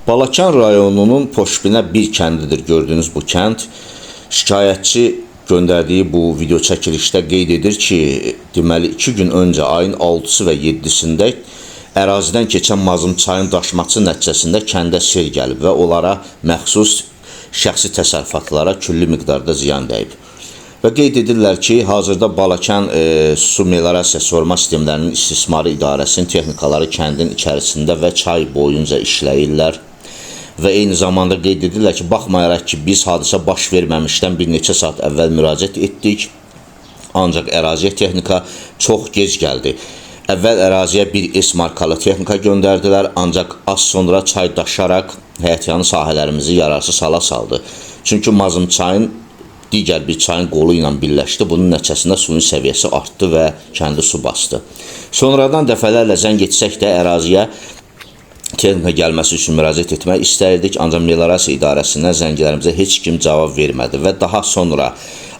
Balakan rayonunun Poşbinə bir kəndidir gördüyünüz bu kənd. Şikayətçi göndərdiyi bu video çəkilişdə qeyd edir ki, deməli 2 gün öncə ayın 6-sı və 7-sində ərazidən keçən Mazlum çayın daşması nəticəsində kəndə sel gəlib və onlara məxsus şəxsi təsərrüfatlara külli miqdarda ziyan dəyib. Və qeyd edirlər ki, hazırda Balakan Su Meliorasiya Sorma Sistemlərinin İstismarı İdarəsinin texnikaları kəndin içərisində və çay boyunca işləyirlər. Və eyni zamanda qeyd edirlər ki, baxmayaraq ki, biz hadisə baş verməmişdən bir neçə saat əvvəl müraciət etdik, ancaq əraziyə texnika çox gec gəldi. Əvvəl əraziyə bir S markalı texnika göndərdilər, ancaq az sonra çay daşaraq həyətyanı sahələrimizi yararsız hala saldı. Çünki Mazlum çayın digər bir çayın qolu ilə birləşdi. Bunun nəticəsində suyun səviyyəsi artdı və kəndi su bastı. Sonradan dəfələrlə zəng etsək də əraziyə texnika gəlməsi üçün müraciət etmək istəyirdik, ancaq Meliorasiya İdarəsindən zənglərimizə heç kim cavab vermədi və daha sonra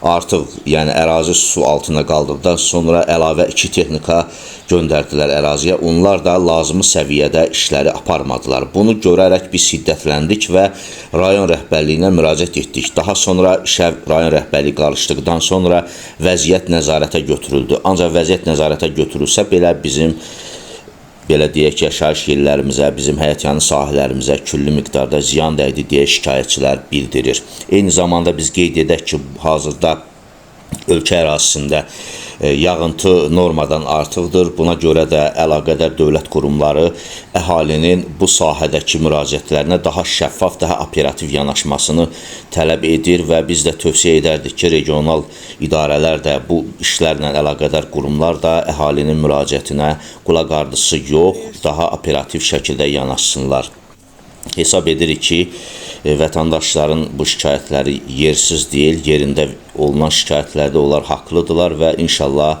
artıq yəni ərazi su altına qaldıqdan sonra əlavə 2 texnika göndərdilər əraziyə. Onlar da lazımi səviyyədə işləri aparmadılar. Bunu görərək biz hiddətləndik və rayon rəhbərliyinə müraciət etdik. Daha sonra işə rayon rəhbərliyi qarışdıqdan sonra vəziyyət nəzarətə götürüldü. Ancaq vəziyyət nəzarətə götürülsə belə bizim belə deyək ki, yaşayış yerlərimizə, bizim həyətyanı sahələrimizə külli miqdarda ziyan dəydi deyə şikayətçilər bildirir. Eyni zamanda biz qeyd edək ki, hazırda ölkə ərazisində yağıntı normadan artıqdır. Buna görə də əlaqədar dövlət qurumları əhalinin bu sahədəki müraciətlərinə daha şəffaf, daha operativ yanaşmasını tələb edir və biz də tövsiyə edərdik ki, regional idarələr də bu işlərlə əlaqədar qurumlar da əhalinin müraciətinə qulaq ardısı yox, daha operativ şəkildə yanaşsınlar. Hesab edirik ki, vətəndaşların bu şikayətləri yersiz deyil, yerində olunan şikayətlərdə onlar haqlıdırlar və inşallah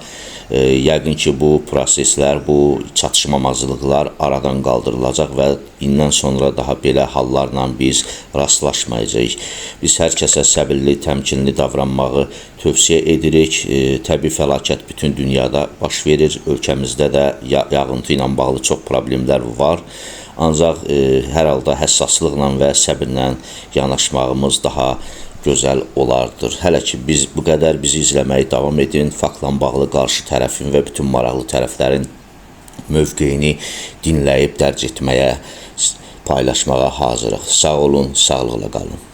yəqin ki, bu proseslər, bu çatışmamazlıqlar aradan qaldırılacaq və indən sonra daha belə hallarla biz rastlaşmayacağıq. Biz hər kəsə səbirli, təmkinli davranmağı tövsiyə edirik. Təbii fəlakət bütün dünyada baş verir. Ölkəmizdə də yağıntı ilə bağlı çox problemlər var. Ancaq hər halda həssaslıqla və səbirlə yanaşmağımız daha gözəl olardır. Hələ ki, biz bu qədər bizi izləməyi davam edin. Faktla bağlı qarşı tərəfin və bütün maraqlı tərəflərin mövqeyini dinləyib dərc etməyə, paylaşmağa hazırıq. Sağ olun, sağlıqla qalın.